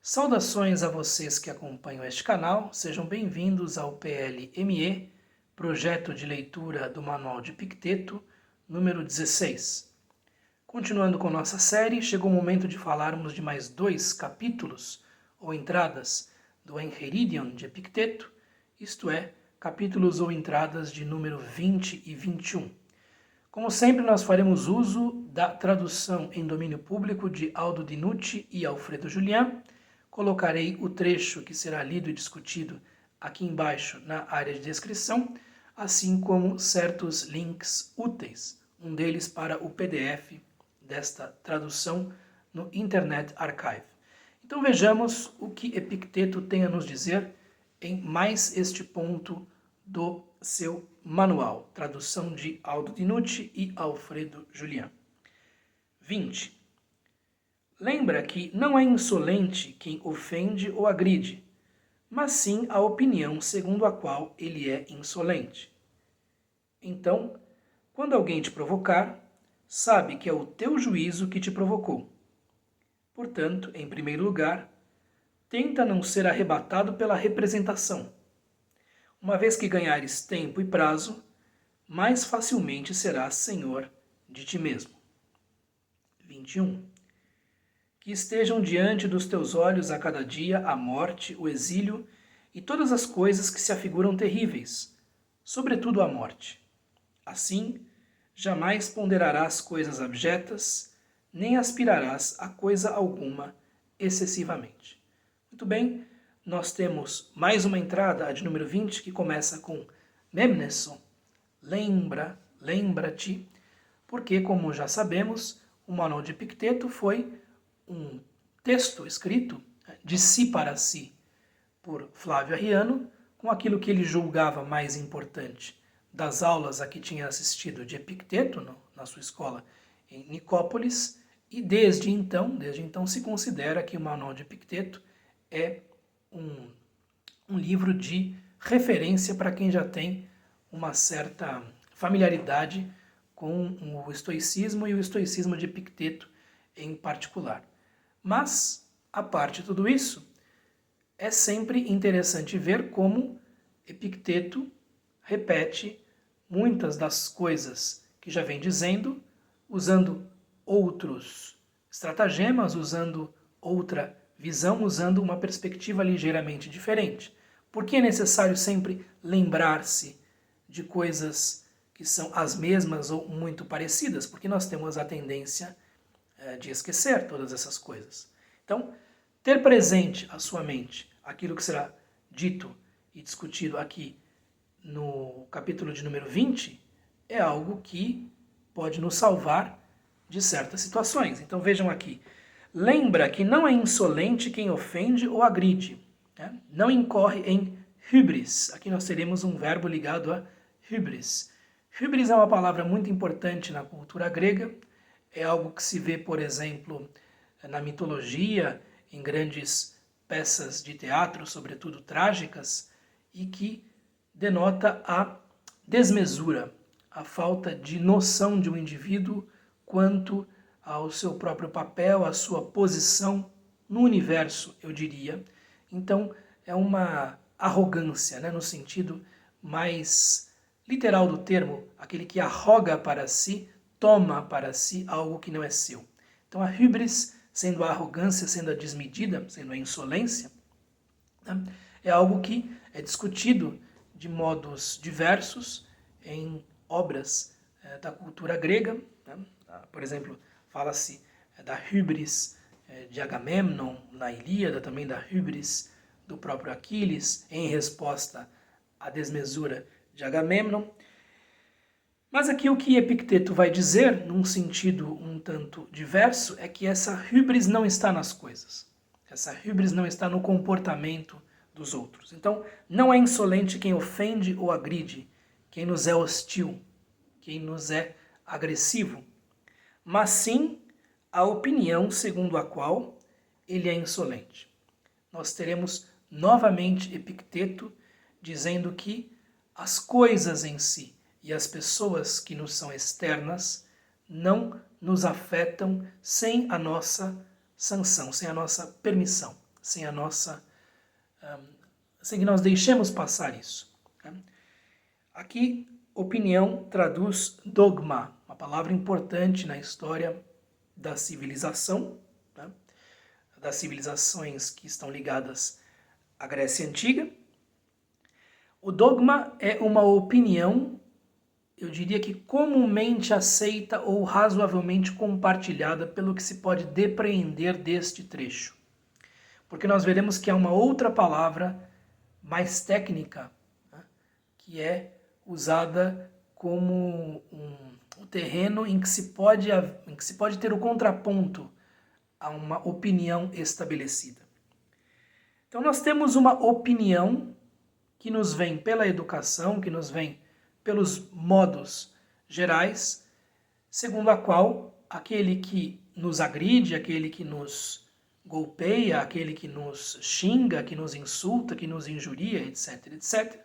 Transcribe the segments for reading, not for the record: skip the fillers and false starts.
Saudações a vocês que acompanham este canal, sejam bem-vindos ao PLME, Projeto de Leitura do Manual de Epicteto, número 16. Continuando com nossa série, chegou o momento de falarmos de mais 2 capítulos, ou entradas, do Enchiridion de Epicteto, isto é, capítulos ou entradas de número 20 e 21. Como sempre, nós faremos uso da tradução em domínio público de Aldo Dinucci e Alfredo Julián. Colocarei o trecho que será lido e discutido aqui embaixo na área de descrição, assim como certos links úteis, um deles para o PDF desta tradução no Internet Archive. Então vejamos o que Epicteto tem a nos dizer em mais este ponto do seu manual, tradução de Aldo Dinucci e Alfredo Julián. 20. Lembra que não é insolente quem ofende ou agride, mas sim a opinião segundo a qual ele é insolente. Então, quando alguém te provocar, sabe que é o teu juízo que te provocou. Portanto, em primeiro lugar, tenta não ser arrebatado pela representação. Uma vez que ganhares tempo e prazo, mais facilmente serás senhor de ti mesmo. 21. Que estejam diante dos teus olhos a cada dia a morte, o exílio e todas as coisas que se afiguram terríveis, sobretudo a morte. Assim, jamais ponderarás coisas abjetas, nem aspirarás a coisa alguma excessivamente. Muito bem, nós temos mais uma entrada, a de número 20, que começa com Memneson, lembra-te, porque, como já sabemos, o Manual de Epicteto foi um texto escrito de si para si por Flávio Arriano, com aquilo que ele julgava mais importante das aulas a que tinha assistido de Epicteto na sua escola em Nicópolis, e desde então se considera que o Manual de Epicteto é um livro de referência para quem já tem uma certa familiaridade com o estoicismo e o estoicismo de Epicteto em particular. Mas, a parte de tudo isso, é sempre interessante ver como Epicteto repete muitas das coisas que já vem dizendo, usando outros estratagemas, usando outra visão, usando uma perspectiva ligeiramente diferente. Por que é necessário sempre lembrar-se de coisas que são as mesmas ou muito parecidas? Porque nós temos a tendência de esquecer todas essas coisas. Então, ter presente a sua mente aquilo que será dito e discutido aqui no capítulo de número 20 é algo que pode nos salvar de certas situações. Então vejam aqui, lembra que não é insolente quem ofende ou agride, né? Não incorre em hybris. Aqui nós teremos um verbo ligado a hybris. Hybris é uma palavra muito importante na cultura grega, é algo que se vê, por exemplo, na mitologia, em grandes peças de teatro, sobretudo trágicas, e que denota a desmesura, a falta de noção de um indivíduo quanto ao seu próprio papel, à sua posição no universo, eu diria. Então, é uma arrogância, né, no sentido mais literal do termo, aquele que arroga para si, toma para si algo que não é seu. Então a hybris, sendo a arrogância, sendo a desmedida, sendo a insolência, né, é algo que é discutido de modos diversos em obras da cultura grega. Né? Por exemplo, fala-se da hybris de Agamemnon na Ilíada, também da hybris do próprio Aquiles, em resposta à desmesura de Agamemnon. Mas aqui o que Epicteto vai dizer, num sentido um tanto diverso, é que essa hybris não está nas coisas. Essa hybris não está no comportamento dos outros. Então, não é insolente quem ofende ou agride, quem nos é hostil, quem nos é agressivo, mas sim a opinião segundo a qual ele é insolente. Nós teremos novamente Epicteto dizendo que as coisas em si e as pessoas que nos são externas não nos afetam sem a nossa sanção, sem a nossa permissão. sem a nossa, sem que nós deixemos passar isso. Né? Aqui, opinião traduz dogma, uma palavra importante na história da civilização, né? Das civilizações que estão ligadas à Grécia Antiga. O dogma é uma opinião, eu diria que comumente aceita ou razoavelmente compartilhada pelo que se pode depreender deste trecho. Porque nós veremos que há uma outra palavra mais técnica, né, que é usada como um terreno em que se pode ter o contraponto a uma opinião estabelecida. Então nós temos uma opinião que nos vem pela educação, que nos vem pelos modos gerais, segundo a qual aquele que nos agride, aquele que nos golpeia, aquele que nos xinga, que nos insulta, que nos injuria, etc., etc.,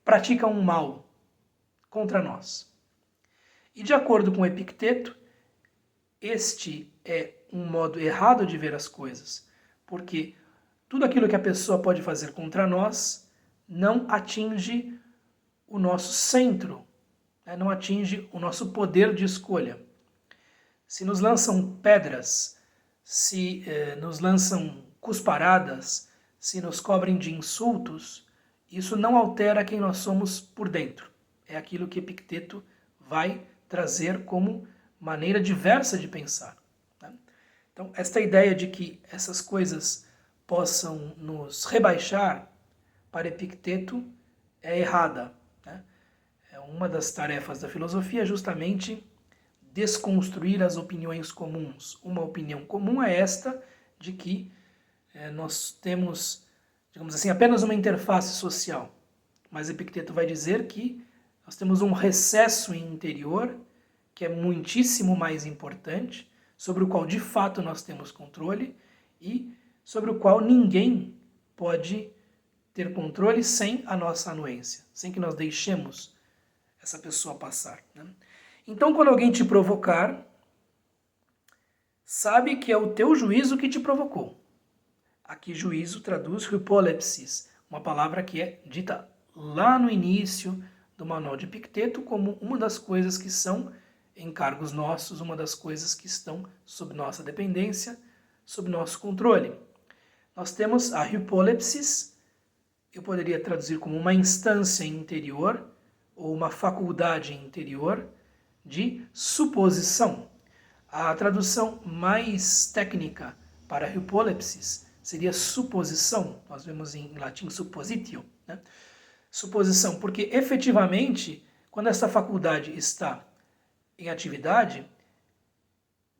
pratica um mal contra nós. E de acordo com Epicteto, este é um modo errado de ver as coisas, porque tudo aquilo que a pessoa pode fazer contra nós não atinge o nosso centro, né? Não atinge o nosso poder de escolha. Se nos lançam pedras, se nos lançam cusparadas, se nos cobrem de insultos, isso não altera quem nós somos por dentro. É aquilo que Epicteto vai trazer como maneira diversa de pensar. Né? Então, esta ideia de que essas coisas possam nos rebaixar, para Epicteto, é errada. Né? É uma das tarefas da filosofia justamente desconstruir as opiniões comuns. Uma opinião comum é esta de que nós temos, digamos assim, apenas uma interface social. Mas Epicteto vai dizer que nós temos um recesso interior que é muitíssimo mais importante, sobre o qual de fato nós temos controle e sobre o qual ninguém pode ter controle sem a nossa anuência, sem que nós deixemos essa pessoa passar. Né? Então, quando alguém te provocar, sabe que é o teu juízo que te provocou. Aqui juízo traduz hypolepsis, uma palavra que é dita lá no início do manual de Epicteto como uma das coisas que são encargos nossos, uma das coisas que estão sob nossa dependência, sob nosso controle. Nós temos a hypolepsis, eu poderia traduzir como uma instância interior ou uma faculdade interior de suposição. A tradução mais técnica para hypolepsis seria suposição. Nós vemos em latim suppositio, né? Suposição, porque efetivamente, quando essa faculdade está em atividade,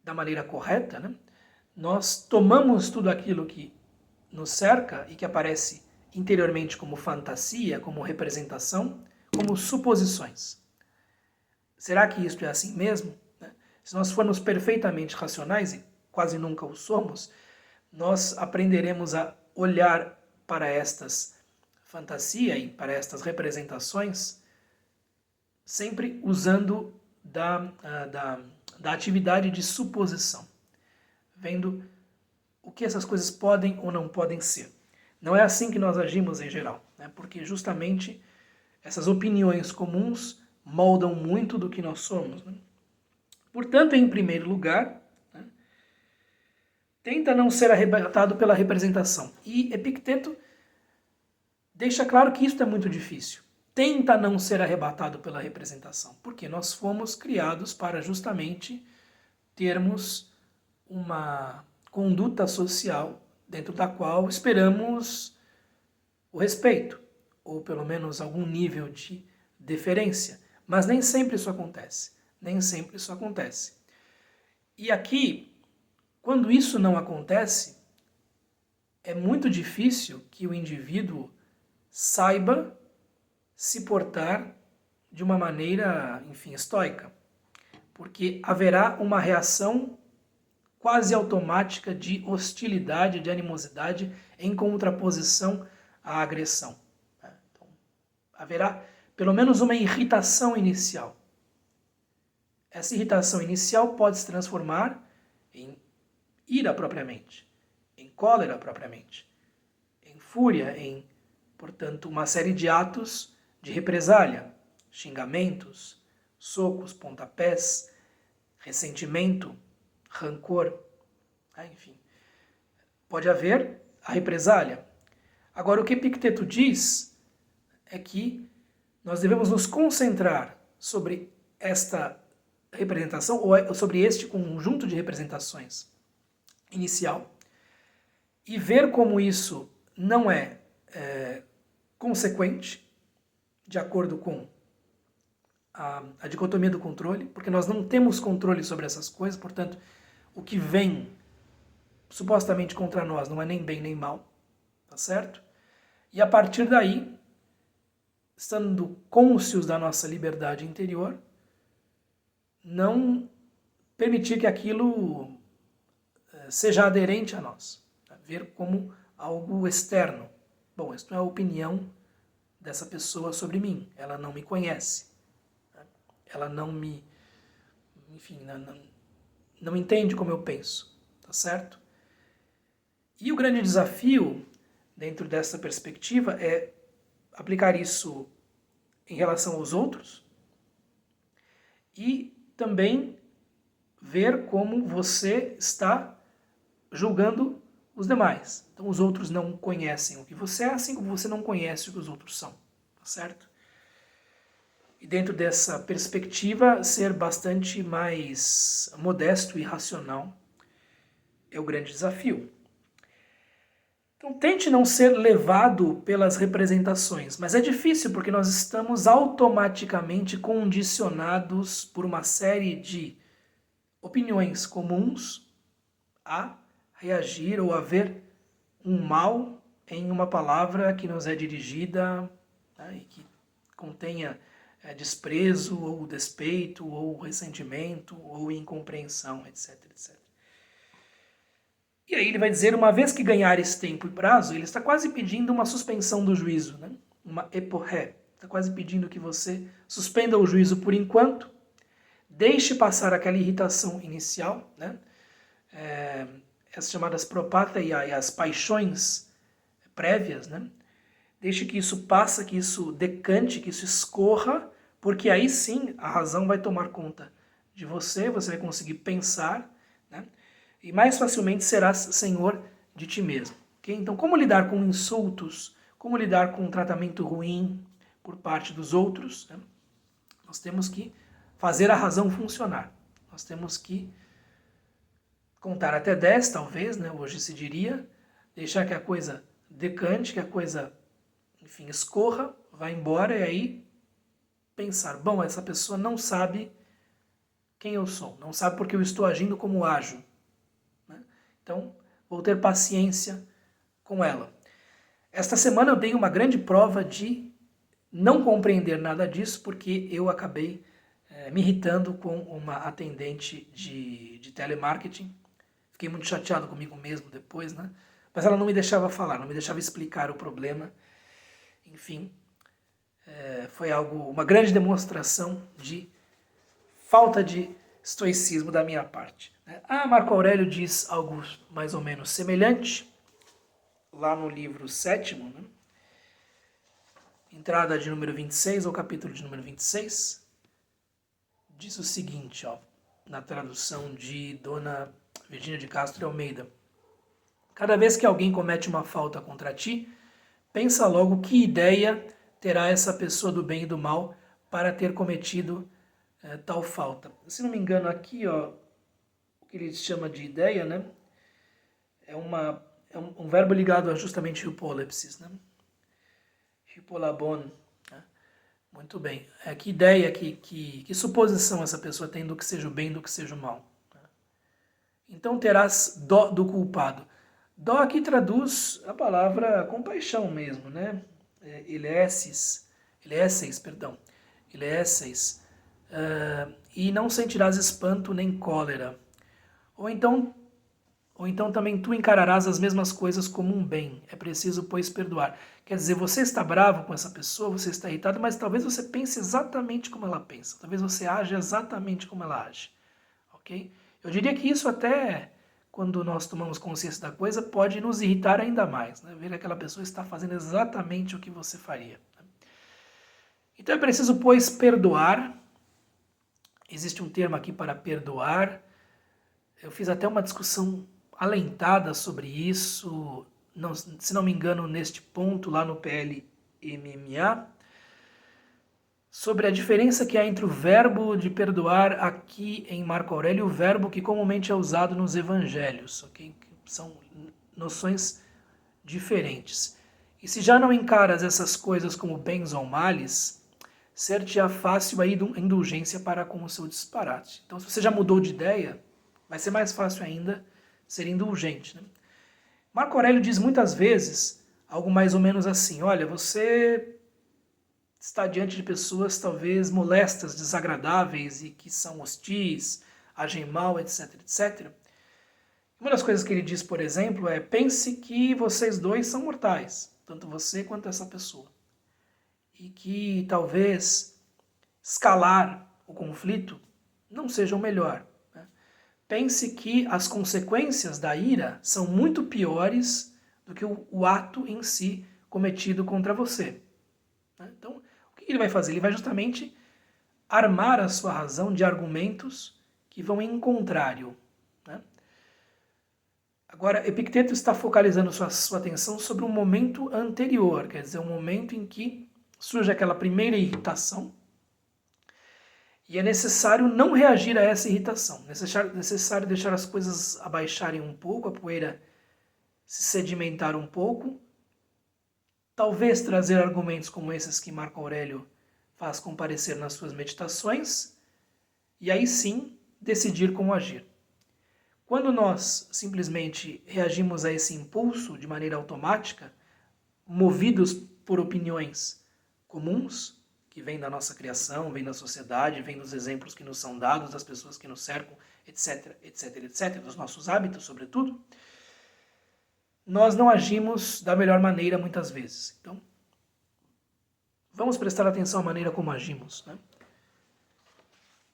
da maneira correta, né, nós tomamos tudo aquilo que nos cerca e que aparece interiormente como fantasia, como representação, como suposições. Será que isto é assim mesmo? Se nós formos perfeitamente racionais, e quase nunca o somos, nós aprenderemos a olhar para estas fantasias e para estas representações sempre usando da atividade de suposição, vendo o que essas coisas podem ou não podem ser. Não é assim que nós agimos em geral, né? Porque justamente essas opiniões comuns moldam muito do que nós somos. Né? Portanto, em primeiro lugar, né, tenta não ser arrebatado pela representação. E Epicteto deixa claro que isso é muito difícil. Tenta não ser arrebatado pela representação, porque nós fomos criados para justamente termos uma conduta social dentro da qual esperamos o respeito, ou pelo menos algum nível de deferência. Mas nem sempre isso acontece. Nem sempre isso acontece. E aqui, quando isso não acontece, é muito difícil que o indivíduo saiba se portar de uma maneira, enfim, estoica. Porque haverá uma reação quase automática de hostilidade, de animosidade, em contraposição à agressão. Então, haverá pelo menos uma irritação inicial. Essa irritação inicial pode se transformar em ira propriamente, em cólera propriamente. fúria, em, portanto, uma série de atos de represália, xingamentos, socos, pontapés, ressentimento, rancor, enfim. Pode haver a represália. Agora, o que Epicteto diz é que nós devemos nos concentrar sobre esta representação, ou sobre este conjunto de representações inicial, e ver como isso não é consequente, de acordo com a dicotomia do controle, porque nós não temos controle sobre essas coisas, portanto, o que vem supostamente contra nós não é nem bem nem mal, tá certo? E a partir daí, estando cônscios da nossa liberdade interior, não permitir que aquilo seja aderente a nós, ver como algo externo. Bom, isso não é a opinião dessa pessoa sobre mim, ela não me conhece, ela não me, enfim, não entende como eu penso, tá certo? E o grande desafio, dentro dessa perspectiva, é aplicar isso em relação aos outros e também ver como você está julgando os demais. Então os outros não conhecem o que você é, assim como você não conhece o que os outros são, tá certo? E dentro dessa perspectiva, ser bastante mais modesto e racional é o grande desafio. Então tente não ser levado pelas representações, mas é difícil porque nós estamos automaticamente condicionados por uma série de opiniões comuns a reagir ou a ver um mal em uma palavra que nos é dirigida, e que contenha desprezo ou despeito ou ressentimento ou incompreensão, etc, etc. E aí ele vai dizer, uma vez que ganhares tempo e prazo, ele está quase pedindo uma suspensão do juízo, né? Uma eporré. Está quase pedindo que você suspenda o juízo por enquanto, deixe passar aquela irritação inicial, né? As chamadas propathaia e as paixões prévias, né? Deixe que isso passe, que isso decante, que isso escorra, porque aí sim a razão vai tomar conta de você, você vai conseguir pensar, né? E mais facilmente serás senhor de ti mesmo. Okay? Então, como lidar com insultos, como lidar com um tratamento ruim por parte dos outros, né? Nós temos que fazer a razão funcionar. Nós temos que contar até 10, talvez, né? Hoje se diria, deixar que a coisa decante, que a coisa, enfim, escorra, vá embora e aí pensar, bom, essa pessoa não sabe quem eu sou, não sabe porque eu estou agindo como ajo. Então, vou ter paciência com ela. Esta semana eu dei uma grande prova de não compreender nada disso, porque eu acabei me irritando com uma atendente de telemarketing. Fiquei muito chateado comigo mesmo depois, né? Mas ela não me deixava falar, não me deixava explicar o problema. Enfim, foi uma grande demonstração de falta de estoicismo da minha parte. Marco Aurélio diz algo mais ou menos semelhante, lá no livro 7º, né? Entrada de número 26, ou capítulo de número 26, diz o seguinte, na tradução de Dona Virgínia de Castro Almeida. Cada vez que alguém comete uma falta contra ti, pensa logo que ideia terá essa pessoa do bem e do mal para ter cometido tal falta. Se não me engano aqui, o que ele chama de ideia, né? É um verbo ligado a justamente hypolepsis, né? Hypolabon. Né? Muito bem. Que ideia, que suposição essa pessoa tem do que seja o bem e do que seja o mal. Né? Então terás dó do culpado. Dó aqui traduz a palavra compaixão mesmo, né? Ilesses, e não sentirás espanto nem cólera. Ou então também tu encararás as mesmas coisas como um bem. É preciso, pois, perdoar. Quer dizer, você está bravo com essa pessoa, você está irritado, mas talvez você pense exatamente como ela pensa. Talvez você age exatamente como ela age. Ok? Eu diria que isso até quando nós tomamos consciência da coisa, pode nos irritar ainda mais, né? Ver que aquela pessoa está fazendo exatamente o que você faria. Então é preciso, pois, perdoar. Existe um termo aqui para perdoar. Eu fiz até uma discussão alentada sobre isso, se não me engano, neste ponto, lá no PLMMA, sobre a diferença que há entre o verbo de perdoar aqui em Marco Aurélio e o verbo que comumente é usado nos evangelhos, ok? São noções diferentes. E se já não encaras essas coisas como bens ou males, ser-te-á fácil a indulgência para com o seu disparate. Então, se você já mudou de ideia, vai ser mais fácil ainda ser indulgente, né? Marco Aurélio diz muitas vezes algo mais ou menos assim: olha, você está diante de pessoas talvez molestas, desagradáveis e que são hostis, agem mal, etc, etc. Uma das coisas que ele diz, por exemplo, é: pense que vocês dois são mortais, tanto você quanto essa pessoa. E que talvez escalar o conflito não seja o melhor. Né? Pense que as consequências da ira são muito piores do que o ato em si cometido contra você. Né? Então, o que ele vai fazer? Ele vai justamente armar a sua razão de argumentos que vão em contrário. Né? Agora, Epicteto está focalizando sua atenção sobre um momento anterior, quer dizer, um momento em que surge aquela primeira irritação e é necessário não reagir a essa irritação, necessário deixar as coisas abaixarem um pouco, a poeira se sedimentar um pouco, talvez trazer argumentos como esses que Marco Aurélio faz comparecer nas suas meditações, e aí sim decidir como agir. Quando nós simplesmente reagimos a esse impulso de maneira automática, movidos por opiniões comuns, que vêm da nossa criação, vêm da sociedade, vêm dos exemplos que nos são dados, das pessoas que nos cercam, etc, etc, etc, dos nossos hábitos, sobretudo, nós não agimos da melhor maneira muitas vezes. Então, vamos prestar atenção à maneira como agimos. Né?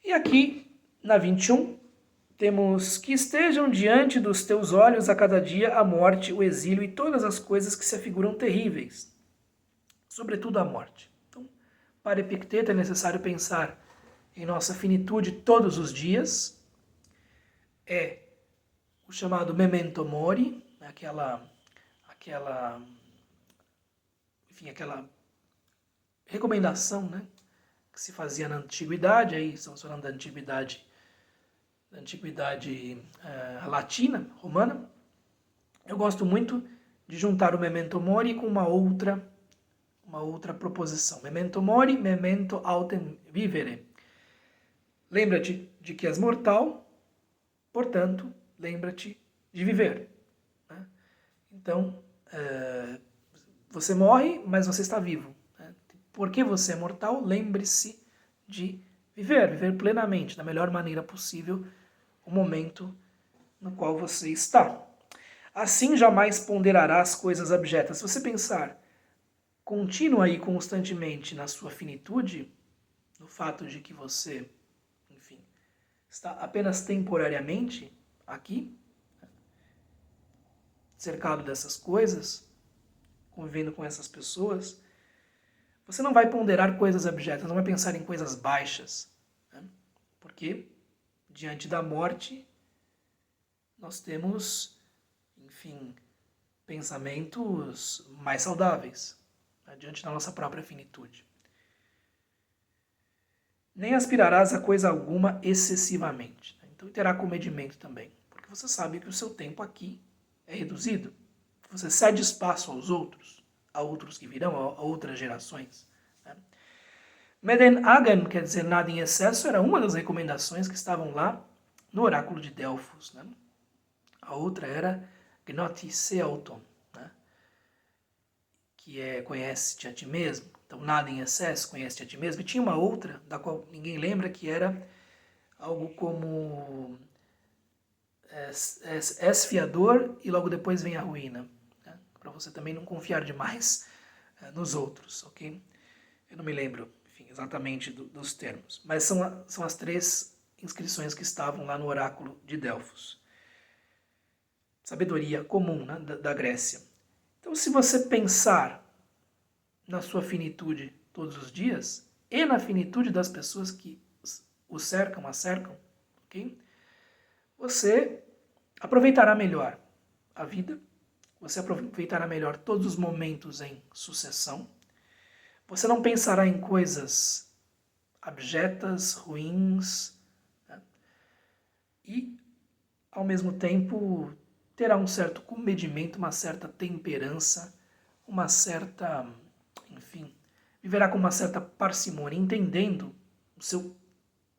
E aqui, na 21, temos: que estejam diante dos teus olhos a cada dia a morte, o exílio e todas as coisas que se afiguram terríveis, sobretudo a morte. Então, para Epicteto é necessário pensar em nossa finitude todos os dias, é o chamado memento mori, aquela recomendação, né, que se fazia na antiguidade, aí estamos falando da antiguidade latina, romana. Eu gosto muito de juntar o memento mori com uma outra proposição. Memento mori, memento autem vivere. Lembra-te de que és mortal, portanto, lembra-te de viver. Né? Então, você morre, mas você está vivo. Né? Porque você é mortal, lembre-se de viver plenamente, da melhor maneira possível, o momento no qual você está. Assim jamais ponderarás coisas abjetas. Se você pensar contínua e constantemente na sua finitude, no fato de que você, enfim, está apenas temporariamente aqui, cercado dessas coisas, convivendo com essas pessoas, você não vai ponderar coisas abjetas, não vai pensar em coisas baixas. Né? Porque, diante da morte, nós temos, enfim, pensamentos mais saudáveis, né? Diante da nossa própria finitude. Nem aspirarás a coisa alguma excessivamente. Né? Então terá comedimento também, porque você sabe que o seu tempo aqui é reduzido. Você cede espaço aos outros, a outros que virão, a outras gerações. Né? Meden agan, quer dizer nada em excesso, era uma das recomendações que estavam lá no oráculo de Delfos. Né? A outra era gnoti auton, né? Que é conhece-te a ti mesmo. Então, nada em excesso, conhece-te a ti mesmo. E tinha uma outra, da qual ninguém lembra, que era algo como és fiador e logo depois vem a ruína. Né? Para você também não confiar demais nos outros, ok? Eu não me lembro, enfim, exatamente dos termos. Mas são as três inscrições que estavam lá no oráculo de Delfos. sabedoria comum, né, da Grécia. Então, se você pensar na sua finitude todos os dias e na finitude das pessoas que o cercam, a cercam, ok? Você aproveitará melhor a vida, você aproveitará melhor todos os momentos em sucessão, você não pensará em coisas abjetas, ruins, né? E, ao mesmo tempo, terá um certo comedimento, uma certa temperança, uma certa, enfim, viverá com uma certa parcimônia, entendendo o seu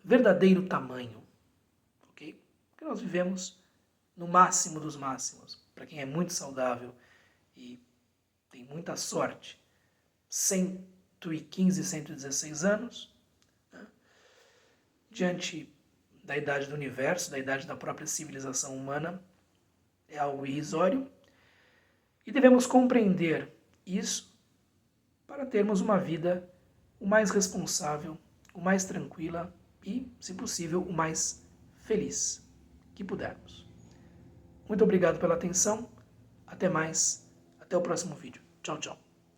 verdadeiro tamanho, ok? Porque nós vivemos no máximo dos máximos. Para quem é muito saudável e tem muita sorte, 115, 116 anos, né? Diante da idade do universo, da idade da própria civilização humana, é algo irrisório. E devemos compreender isso para termos uma vida o mais responsável, o mais tranquila e, se possível, o mais feliz que pudermos. Muito obrigado pela atenção. Até mais. Até o próximo vídeo. Tchau, tchau.